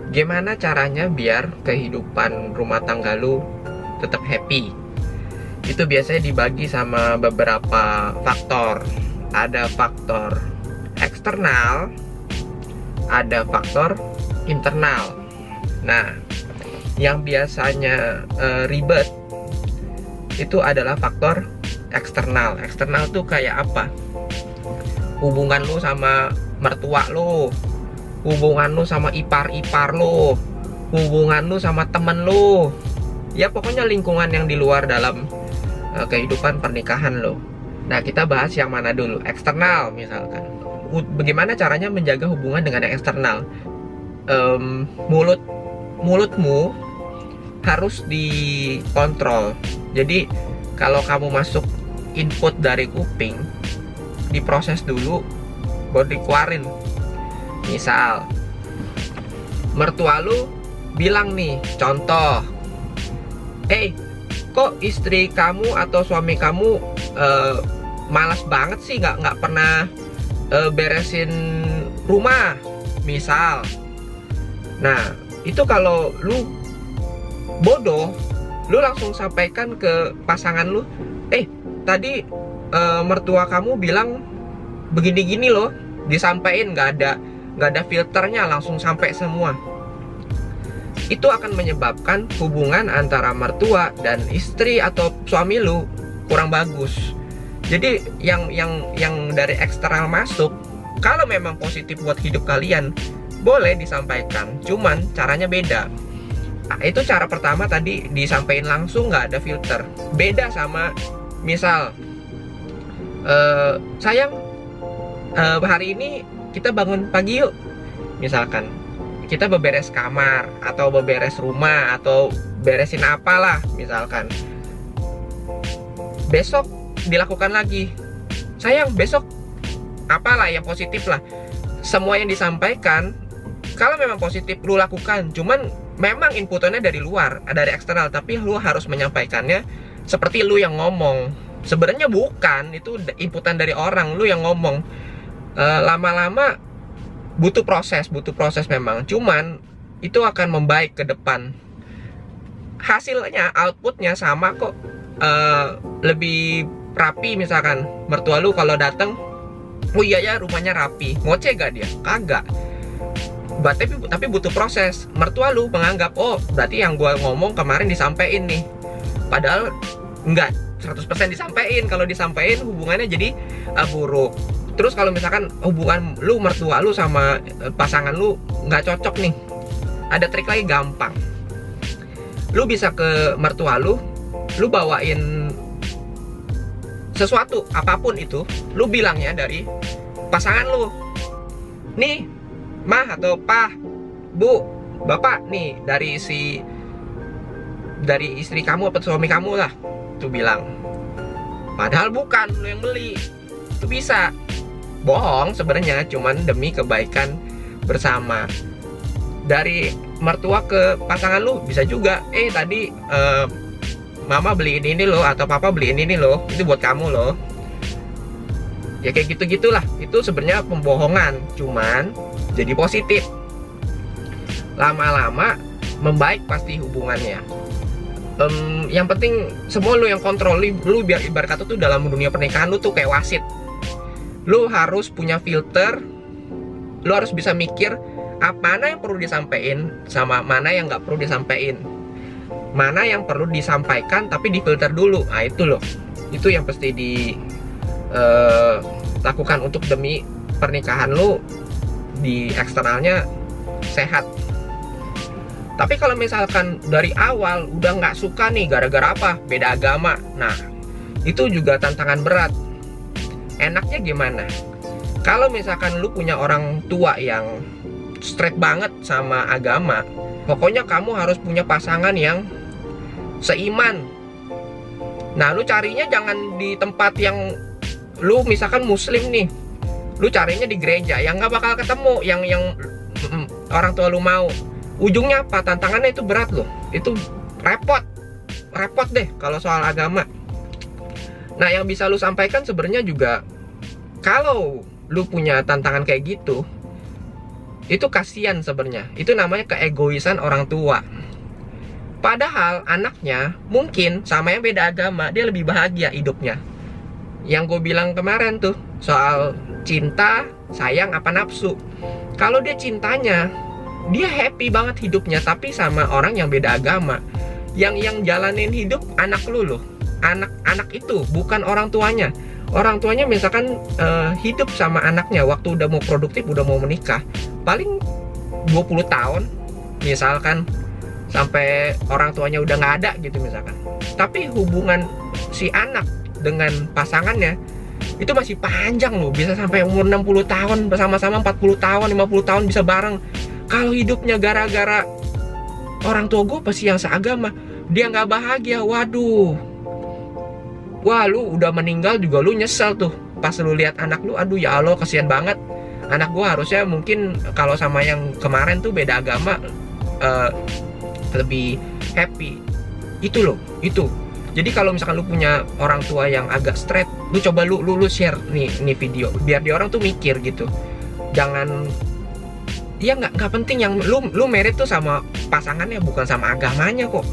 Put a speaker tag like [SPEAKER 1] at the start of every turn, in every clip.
[SPEAKER 1] Gimana caranya biar kehidupan rumah tangga lu tetap happy? Itu biasanya dibagi sama beberapa faktor. Ada faktor eksternal, ada faktor internal. Nah, yang biasanya ribet itu adalah faktor eksternal. Eksternal tuh kayak apa? Hubungan lu sama mertua lu, hubungan lu sama ipar-ipar lu, hubungan lu sama temen lu. Ya pokoknya lingkungan yang di luar dalam kehidupan pernikahan lo. Nah, kita bahas yang mana dulu? Eksternal misalkan. Bagaimana caranya menjaga hubungan dengan yang eksternal? Mulutmu harus dikontrol. Jadi kalau kamu masuk input dari kuping, diproses dulu, baru dikeluarin. Misal, mertua lu bilang nih, contoh, kok istri kamu atau suami kamu malas banget sih, nggak pernah beresin rumah, misal. Nah, itu kalau lu bodoh, lu langsung sampaikan ke pasangan lu, tadi mertua kamu bilang begini-gini loh, disampaikan, nggak ada filternya, langsung sampai semua. Itu akan menyebabkan hubungan antara mertua dan istri atau suami lu kurang bagus. Jadi yang dari eksternal masuk, kalau memang positif buat hidup kalian, boleh disampaikan, cuman caranya beda. Nah, itu cara pertama tadi, disampaikan langsung, nggak ada filter. Beda sama misal, sayang, hari ini kita bangun pagi yuk, misalkan kita beberes kamar atau beberes rumah atau beresin apalah misalkan. Besok dilakukan lagi, sayang besok apalah yang positif lah. Semua yang disampaikan kalau memang positif lu lakukan, cuman memang inputannya dari luar, dari eksternal, tapi lu harus menyampaikannya seperti lu yang ngomong. Sebenarnya bukan, itu inputan dari orang, lu yang ngomong. Lama-lama butuh proses memang, cuman itu akan membaik ke depan. Hasilnya, outputnya sama kok. Lebih rapi misalkan. Mertua lu kalau datang, oh iya ya rumahnya rapi, ngoceh gak dia? Kagak. Tapi butuh proses. Mertua lu menganggap, oh berarti yang gua ngomong kemarin disampaikan nih, padahal enggak 100% disampaikan. Kalau disampaikan hubungannya jadi buruk. Terus kalau misalkan hubungan lu mertua lu sama pasangan lu nggak cocok nih, ada trik lagi gampang. Lu bisa ke mertua lu bawain sesuatu apapun itu, lu bilangnya dari pasangan lu, nih mah atau pah, bu, bapak nih dari istri kamu atau suami kamu lah, tuh bilang. Padahal bukan lu yang beli, itu bisa bohong sebenarnya, cuman demi kebaikan bersama. Dari mertua ke pasangan lu bisa juga, tadi mama beliin ini loh, atau papa beliin ini loh, itu buat kamu loh. Ya kayak gitu-gitulah. Itu sebenarnya pembohongan, cuman jadi positif. Lama-lama membaik pasti hubungannya. Yang penting semua lu yang kontrol. Lu biar ibarat kata tuh dalam dunia pernikahan lu tuh kayak wasit. Lu harus punya filter. Lu harus bisa mikir mana yang perlu disampaikan sama mana yang nggak perlu disampaikan. Mana yang perlu disampaikan tapi difilter dulu. Nah itu loh. Itu yang pasti lakukan untuk demi pernikahan lu di eksternalnya sehat. Tapi kalau misalkan dari awal udah nggak suka nih gara-gara apa? Beda agama. Nah itu juga tantangan berat. Enaknya gimana? Kalau misalkan lu punya orang tua yang straight banget sama agama, pokoknya kamu harus punya pasangan yang seiman. Nah lu carinya jangan di tempat yang lu misalkan muslim nih, lu carinya di gereja, yang nggak bakal ketemu yang orang tua lu mau. Ujungnya apa? Tantangannya itu berat loh. Itu repot deh kalau soal agama. Nah yang bisa lu sampaikan sebenarnya juga, kalau lu punya tantangan kayak gitu, Itu kasihan sebenarnya. Itu namanya keegoisan orang tua. Padahal anaknya mungkin sama yang beda agama, dia lebih bahagia hidupnya. Yang gue bilang kemarin tuh soal cinta, sayang apa nafsu. Kalau dia cintanya, dia happy banget hidupnya, tapi sama orang yang beda agama. Yang jalanin hidup anak lu loh. Anak itu bukan orang tuanya. Orang tuanya misalkan hidup sama anaknya waktu udah mau produktif, udah mau menikah, paling 20 tahun misalkan, sampai orang tuanya udah nggak ada gitu misalkan. Tapi hubungan si anak dengan pasangannya itu masih panjang loh, bisa sampai umur 60 tahun bersama-sama, 40 tahun, 50 tahun bisa bareng. Kalau hidupnya gara-gara orang tua gue pasti yang seagama, dia nggak bahagia, waduh. Wah, lu udah meninggal juga lu nyesel tuh pas lu lihat anak lu, aduh ya Allah kasihan banget. Anak gua harusnya mungkin kalau sama yang kemarin tuh beda agama lebih happy. Itu loh, itu. Jadi kalau misalkan lu punya orang tua yang agak straight, lu coba lu share nih video biar dia orang tuh mikir gitu. Jangan, ya nggak penting yang lu married tuh sama pasangannya, bukan sama agamanya kok.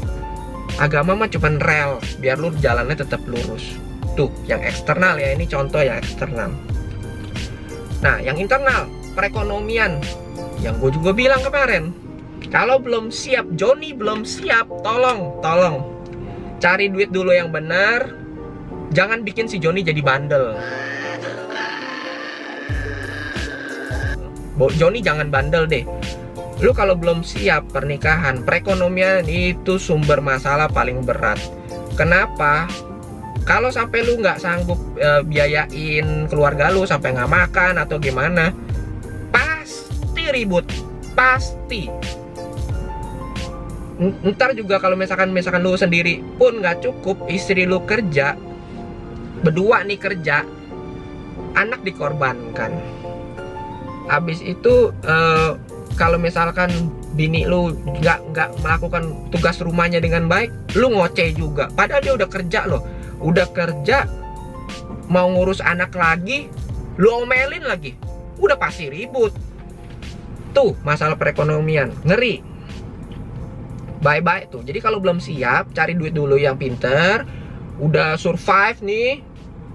[SPEAKER 1] Agama mah cuman rel biar lu jalannya tetap lurus. Tuh yang eksternal ya, ini contoh yang eksternal. Nah yang internal, perekonomian, yang gue juga bilang kemarin, kalau belum siap, Joni belum siap, tolong cari duit dulu yang benar. Jangan bikin si Joni jadi bandel. Joni jangan bandel deh. Lu kalau belum siap pernikahan, perekonomian itu sumber masalah paling berat. Kenapa? Kalau sampai lu nggak sanggup biayain keluarga lu, sampai nggak makan atau gimana, pasti ribut, pasti. Ntar juga kalau misalkan lu sendiri pun nggak cukup, istri lu kerja, berdua nih kerja, anak dikorbankan. Habis itu kalau misalkan bini lu nggak melakukan tugas rumahnya dengan baik, lu ngoceh juga. Padahal dia udah kerja loh, udah kerja, mau ngurus anak lagi, lu omelin lagi, udah pasti ribut. Tuh masalah perekonomian, ngeri. Bye tuh. Jadi kalau belum siap, cari duit dulu yang pinter. Udah survive nih,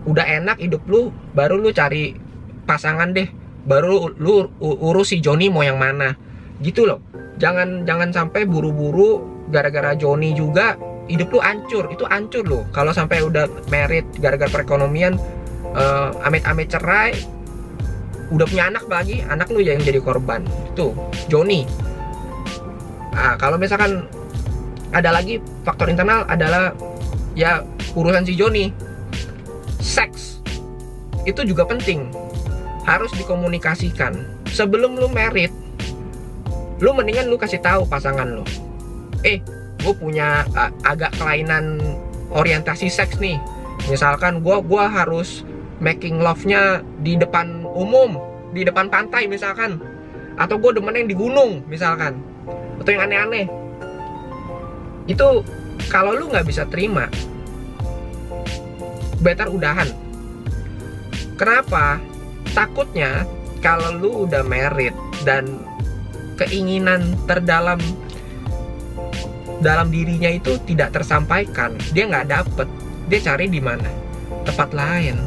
[SPEAKER 1] udah enak hidup lu, baru lu cari pasangan deh. Baru lu urus si Joni mau yang mana gitu loh. Jangan sampai buru-buru gara-gara Joni juga hidup lu hancur. Itu hancur loh kalau sampai udah married gara-gara perekonomian, amit-amit cerai, udah punya anak lagi, anak lu yang jadi korban. Itu Joni. Nah, kalau misalkan ada lagi faktor internal adalah ya urusan si Joni, seks itu juga penting, harus dikomunikasikan. Sebelum lu married, lu mendingan lu kasih tahu pasangan lu, gue punya agak kelainan orientasi seks nih. Misalkan gue harus making love-nya di depan umum, di depan pantai misalkan, atau gue demen yang di gunung misalkan, atau yang aneh-aneh. Itu kalau lu nggak bisa terima, better udahan. Kenapa? Takutnya kalau lu udah married dan keinginan terdalam dalam dirinya itu tidak tersampaikan, dia nggak dapet, dia cari di mana? Tempat lain.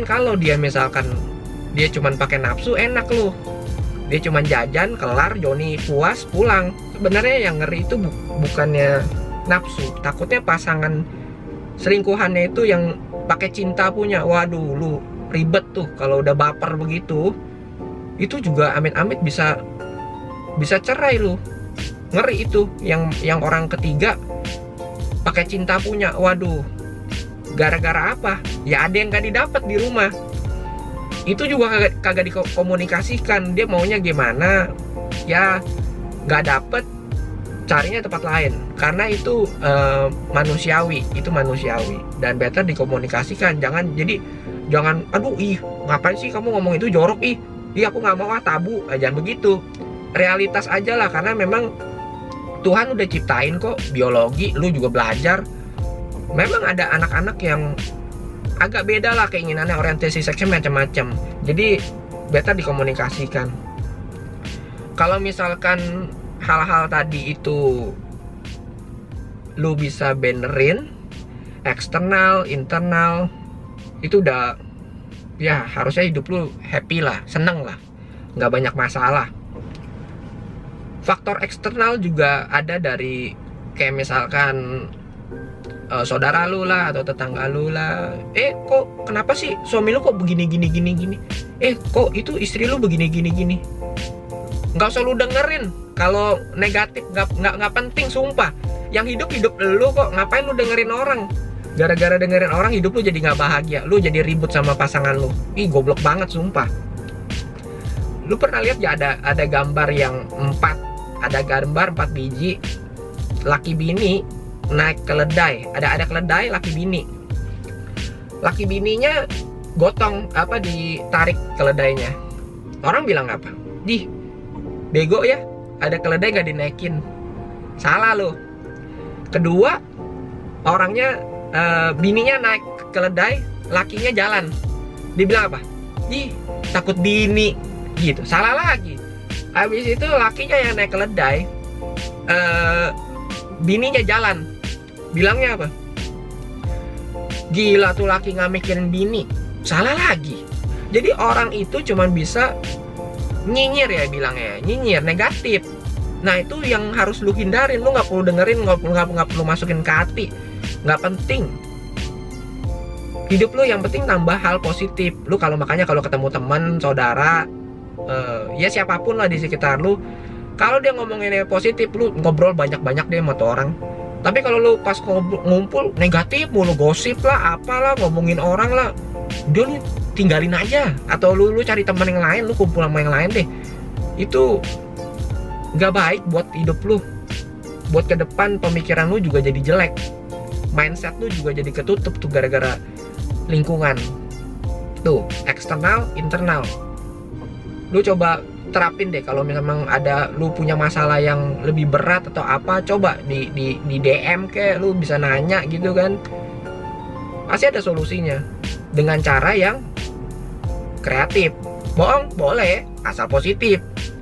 [SPEAKER 1] Kalau dia misalkan dia cuman pakai nafsu, enak lu. Dia cuman jajan, kelar, Joni puas, pulang. Sebenarnya yang ngeri itu bukannya nafsu, takutnya pasangan selingkuhannya itu yang pakai cinta punya. Waduh, lu ribet tuh kalau udah baper begitu. Itu juga amit-amit bisa cerai lu. Ngeri itu yang orang ketiga pakai cinta punya. Waduh, gara-gara apa? Ya ada yang gak didapat di rumah. Itu juga kagak dikomunikasikan. Dia maunya gimana? Ya gak dapet, carinya tempat lain. Karena itu manusiawi, dan better dikomunikasikan. Jangan aduh ngapain sih kamu ngomong itu, jorok aku nggak mau, tabu. Jangan begitu, realitas aja lah. Karena memang Tuhan udah ciptain kok biologi, lu juga belajar. Memang ada anak-anak yang agak beda lah keinginannya, orientasi seksnya macam-macam. Jadi better dikomunikasikan. Kalau misalkan hal-hal tadi itu lu bisa benerin, eksternal, internal, itu udah ya harusnya hidup lu happy lah, seneng lah, nggak banyak masalah. Faktor eksternal juga ada dari kayak misalkan saudara lu lah atau tetangga lu lah. Kok kenapa sih suami lu kok begini gini gini gini? Kok itu istri lu begini gini gini? Nggak usah lu dengerin. Kalau negatif nggak penting, sumpah. Yang hidup lu kok, ngapain lu dengerin orang? Gara-gara dengerin orang hidup lu jadi nggak bahagia, lu jadi ribut sama pasangan lu. Goblok banget sumpah. Lu pernah lihat ya ada gambar yang 4 biji laki bini naik keledai. Ada keledai laki bini. Laki bininya gotong ditarik keledainya. Orang bilang apa? Bego ya, ada keledai nggak dinaikin. Salah lo. Kedua, orangnya bininya naik keledai, lakinya jalan. Dibilang apa? Takut bini gitu. Salah lagi. Habis itu lakinya yang naik keledai, bininya jalan. Bilangnya apa? Gila tuh laki nggak mikirin bini. Salah lagi. Jadi orang itu cuman bisa nyinyir ya bilangnya, nyinyir negatif. Nah itu yang harus lu hindarin. Lu nggak perlu dengerin, nggak perlu masukin ke hati. Nggak penting. Hidup lu yang penting nambah hal positif. Lu makanya kalau ketemu teman, saudara, ya siapapun lah di sekitar lu, kalau dia ngomongin positif, lu ngobrol banyak-banyak deh sama tuh orang. Tapi kalau lu pas ngumpul negatif mulu, gosip lah, apalah, ngomongin orang lah, udah lu tinggalin aja. Atau lu cari teman yang lain, lu kumpul sama yang lain deh. Itu nggak baik buat hidup lu. Buat ke depan pemikiran lu juga jadi jelek. Mindset lu juga jadi ketutup tuh gara-gara lingkungan. Tuh, eksternal, internal. Lu coba terapin deh kalau memang ada lu punya masalah yang lebih berat atau apa, coba di DM kayak lu bisa nanya gitu kan. Pasti ada solusinya dengan cara yang kreatif. Bohong boleh, asal positif.